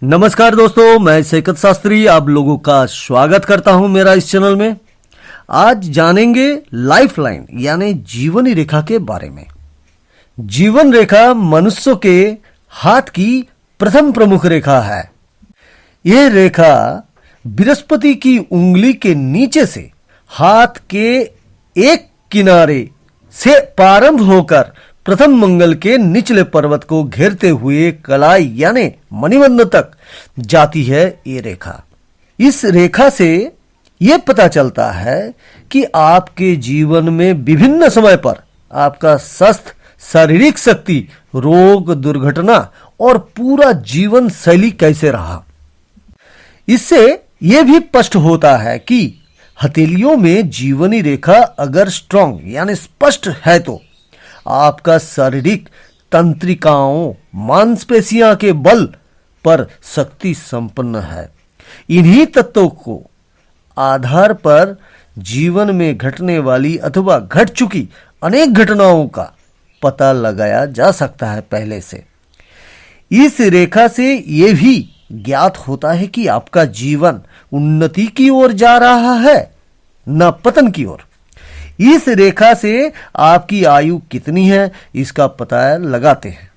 नमस्कार दोस्तों, मैं सैकत शास्त्री आप लोगों का स्वागत करता हूं मेरा इस चैनल में। आज जानेंगे लाइफ लाइन यानी जीवनी रेखा के बारे में। जीवन रेखा मनुष्य के हाथ की प्रथम प्रमुख रेखा है। यह रेखा बृहस्पति की उंगली के नीचे से हाथ के एक किनारे से प्रारंभ होकर प्रथम मंगल के निचले पर्वत को घेरते हुए कलाई यानी मणिबंध तक जाती है ये रेखा। इस रेखा से यह पता चलता है कि आपके जीवन में विभिन्न समय पर आपका स्वस्थ शारीरिक शक्ति, रोग, दुर्घटना और पूरा जीवन शैली कैसे रहा। इससे यह भी स्पष्ट होता है कि हथेलियों में जीवनी रेखा अगर स्ट्रांग यानी स्पष्ट है तो आपका शारीरिक तंत्रिकाओं, मांसपेशियां के बल पर शक्ति संपन्न है। इन्हीं तत्वों को आधार पर जीवन में घटने वाली अथवा घट चुकी अनेक घटनाओं का पता लगाया जा सकता है पहले से। इस रेखा से यह भी ज्ञात होता है कि आपका जीवन उन्नति की ओर जा रहा है न पतन की ओर। इस रेखा से आपकी आयु कितनी है इसका पता लगाते हैं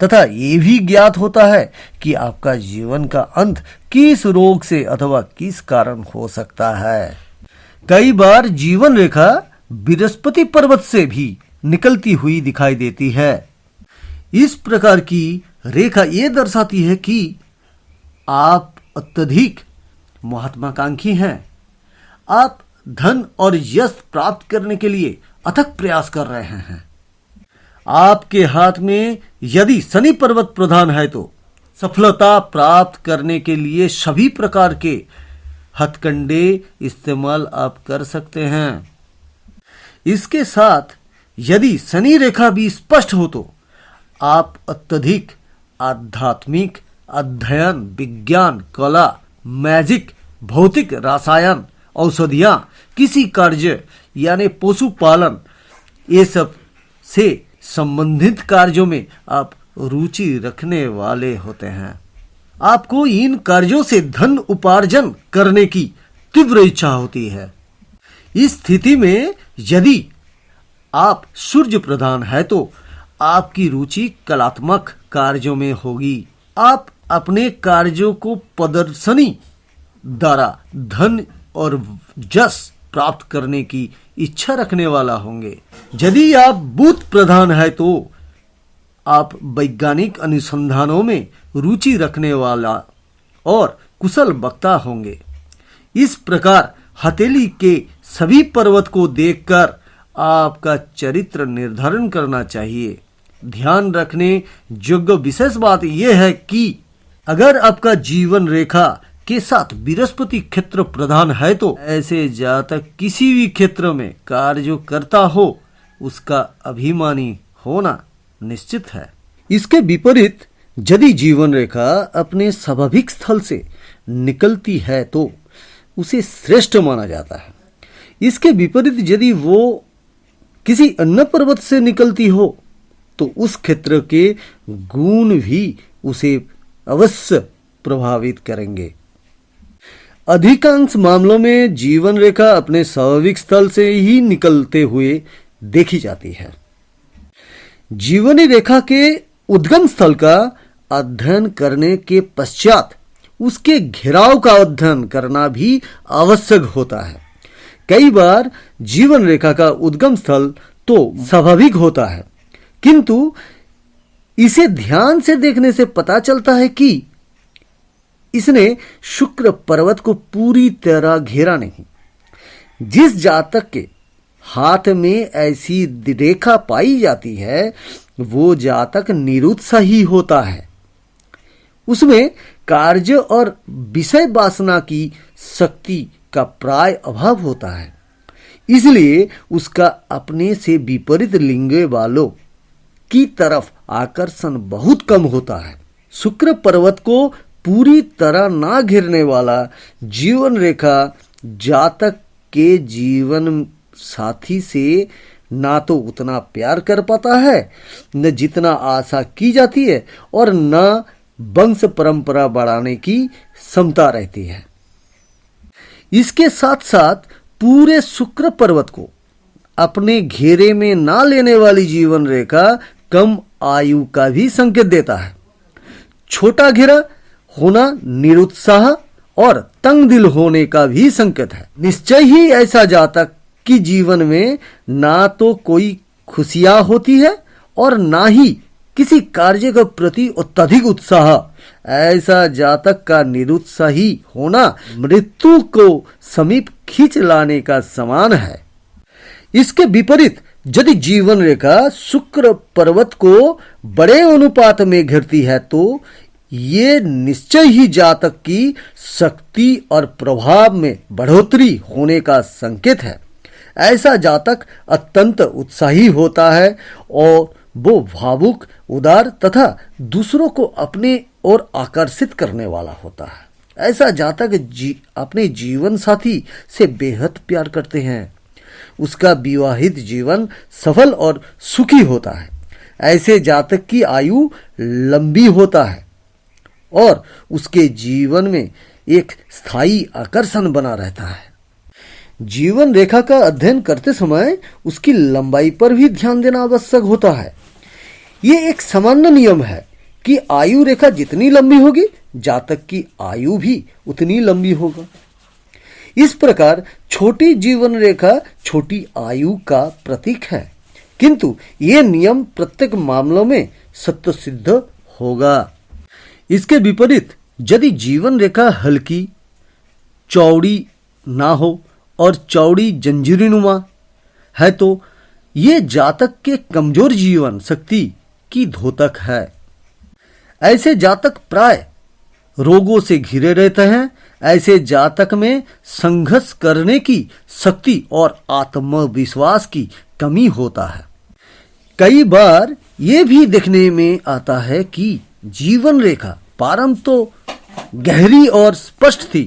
तथा ये भी ज्ञात होता है कि आपका जीवन का अंत किस रोग से अथवा किस कारण हो सकता है। कई बार जीवन रेखा बृहस्पति पर्वत से भी निकलती हुई दिखाई देती है। इस प्रकार की रेखा ये दर्शाती है कि आप अत्यधिक महत्वाकांक्षी हैं। आप धन और यश प्राप्त करने के लिए अथक प्रयास कर रहे हैं। आपके हाथ में यदि शनि पर्वत प्रधान है तो सफलता प्राप्त करने के लिए सभी प्रकार के हथकंडे इस्तेमाल आप कर सकते हैं। इसके साथ यदि शनि रेखा भी स्पष्ट हो तो आप अत्यधिक आध्यात्मिक अध्ययन, विज्ञान, कला, मैजिक, भौतिक, रसायन, औषधियां, किसी कार्य यानी पशुपालन, ये सब से संबंधित कार्यों में आप रुचि रखने वाले होते हैं। आपको इन कार्यों से धन उपार्जन करने की तीव्र इच्छा होती है। इस स्थिति में यदि आप सूर्य प्रधान है तो आपकी रुचि कलात्मक कार्यों में होगी। आप अपने कार्यों को प्रदर्शनी द्वारा धन और यश प्राप्त करने की इच्छा रखने वाला होंगे। यदि आप बुध प्रधान है तो आप वैज्ञानिक अनुसंधानों में रुचि रखने वाला और कुशल वक्ता होंगे। इस प्रकार हथेली के सभी पर्वत को देखकर आपका चरित्र निर्धारण करना चाहिए। ध्यान रखने योग्य विशेष बात यह है कि अगर आपका जीवन रेखा के साथ बृहस्पति क्षेत्र प्रधान है तो ऐसे जातक किसी भी क्षेत्र में कार्य करता हो उसका अभिमानी होना निश्चित है। इसके विपरीत यदि जीवन रेखा अपने स्वाभाविक स्थल से निकलती है तो उसे श्रेष्ठ माना जाता है। इसके विपरीत यदि वो किसी अन्य पर्वत से निकलती हो तो उस क्षेत्र के गुण भी उसे अवश्य प्रभावित करेंगे। अधिकांश मामलों में जीवन रेखा अपने स्वाभाविक स्थल से ही निकलते हुए देखी जाती है। जीवनी रेखा के उद्गम स्थल का अध्ययन करने के पश्चात उसके घेराव का अध्ययन करना भी आवश्यक होता है। कई बार जीवन रेखा का उद्गम स्थल तो स्वाभाविक होता है किंतु इसे ध्यान से देखने से पता चलता है कि इसने शुक्र पर्वत को पूरी तरह घेरा नहीं। जिस जातक के हाथ में ऐसी रेखा पाई जाती है वो जातक निरुत्साही होता है। उसमें कार्य और विषय वासना की शक्ति का प्राय अभाव होता है। इसलिए उसका अपने से विपरीत लिंग वालों की तरफ आकर्षण बहुत कम होता है। शुक्र पर्वत को पूरी तरह ना घेरने वाला जीवन रेखा जातक के जीवन साथी से ना तो उतना प्यार कर पाता है न जितना आशा की जाती है और न वंश परंपरा बढ़ाने की क्षमता रहती है। इसके साथ साथ पूरे शुक्र पर्वत को अपने घेरे में ना लेने वाली जीवन रेखा कम आयु का भी संकेत देता है। छोटा घेरा होना निरुत्साह और तंग दिल होने का भी संकेत है। निश्चय ही ऐसा जातक की जीवन में ना तो कोई खुशियां होती है और ना ही किसी कार्य के प्रति अत्यधिक उत्साह। ऐसा जातक का निरुत्साही होना मृत्यु को समीप खींच लाने का समान है। इसके विपरीत यदि जीवन रेखा शुक्र पर्वत को बड़े अनुपात में घेरती है तो ये निश्चय ही जातक की शक्ति और प्रभाव में बढ़ोतरी होने का संकेत है। ऐसा जातक अत्यंत उत्साही होता है और वो भावुक, उदार तथा दूसरों को अपने ओर आकर्षित करने वाला होता है। ऐसा जातक अपने जीवन साथी से बेहद प्यार करते हैं। उसका विवाहित जीवन सफल और सुखी होता है। ऐसे जातक की आयु लंबी होता है और उसके जीवन में एक स्थायी आकर्षण बना रहता है। जीवन रेखा का अध्ययन करते समय उसकी लंबाई पर भी ध्यान देना आवश्यक होता है। ये एक सामान्य नियम है कि आयु रेखा जितनी लंबी होगी जातक की आयु भी उतनी लंबी होगा। इस प्रकार छोटी जीवन रेखा छोटी आयु का प्रतीक है, किंतु ये नियम प्रत्येक मामलों में सत्य सिद्ध होगा। इसके विपरीत यदि जीवन रेखा हल्की, चौड़ी ना हो और चौड़ी जंजीरीनुमा है तो ये जातक के कमजोर जीवन शक्ति की द्योतक है। ऐसे जातक प्राय रोगों से घिरे रहते हैं। ऐसे जातक में संघर्ष करने की शक्ति और आत्मविश्वास की कमी होता है। कई बार ये भी देखने में आता है कि जीवन रेखा प्रारंभ तो गहरी और स्पष्ट थी,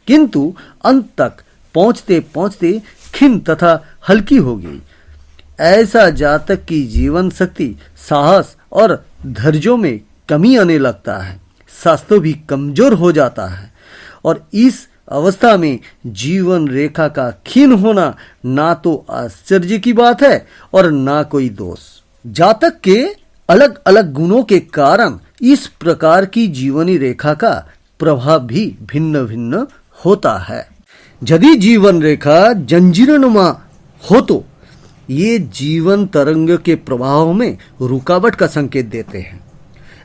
किंतु अंत तक पहुंचते पहुंचते क्षीण तथा हल्की हो गई। ऐसा जातक की जीवन शक्ति, साहस और धैर्य में कमी आने लगता है। स्वास्थ्य भी कमजोर हो जाता है और इस अवस्था में जीवन रेखा का क्षीण होना ना तो आश्चर्य की बात है और ना कोई दोष। जातक के अलग अलग गुणों के कारण इस प्रकार की जीवनी रेखा का प्रभाव भी भिन्न भिन्न होता है। यदि जीवन रेखा जंजीरनुमा हो तो ये जीवन तरंग के प्रभाव में रुकावट का संकेत देते हैं।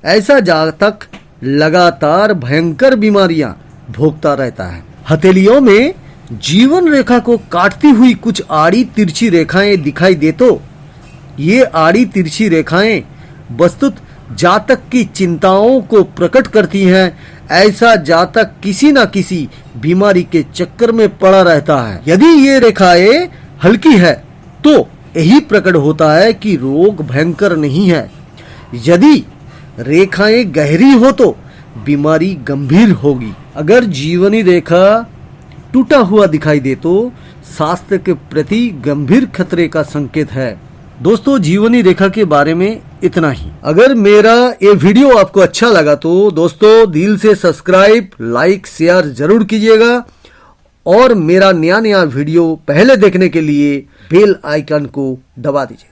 ऐसा जातक लगातार भयंकर बीमारियां भोगता रहता है। हथेलियों में जीवन रेखा को काटती हुई कुछ आड़ी तिरछी रेखाएं दिखाई दे तो ये आड़ी तिरछी रेखाएं वस्तुत जातक की चिंताओं को प्रकट करती हैं। ऐसा जातक किसी न किसी बीमारी के चक्कर में पड़ा रहता है। यदि ये रेखाएं हल्की है तो यही प्रकट होता है कि रोग भयंकर नहीं है। यदि रेखाएं गहरी हो तो बीमारी गंभीर होगी। अगर जीवनी रेखा टूटा हुआ दिखाई दे तो स्वास्थ्य के प्रति गंभीर खतरे का संकेत है। दोस्तों, जीवनी रेखा के बारे में इतना ही। अगर मेरा ये वीडियो आपको अच्छा लगा तो दोस्तों दिल से सब्सक्राइब, लाइक, शेयर जरूर कीजिएगा और मेरा नया वीडियो पहले देखने के लिए बेल आइकन को दबा दीजिए।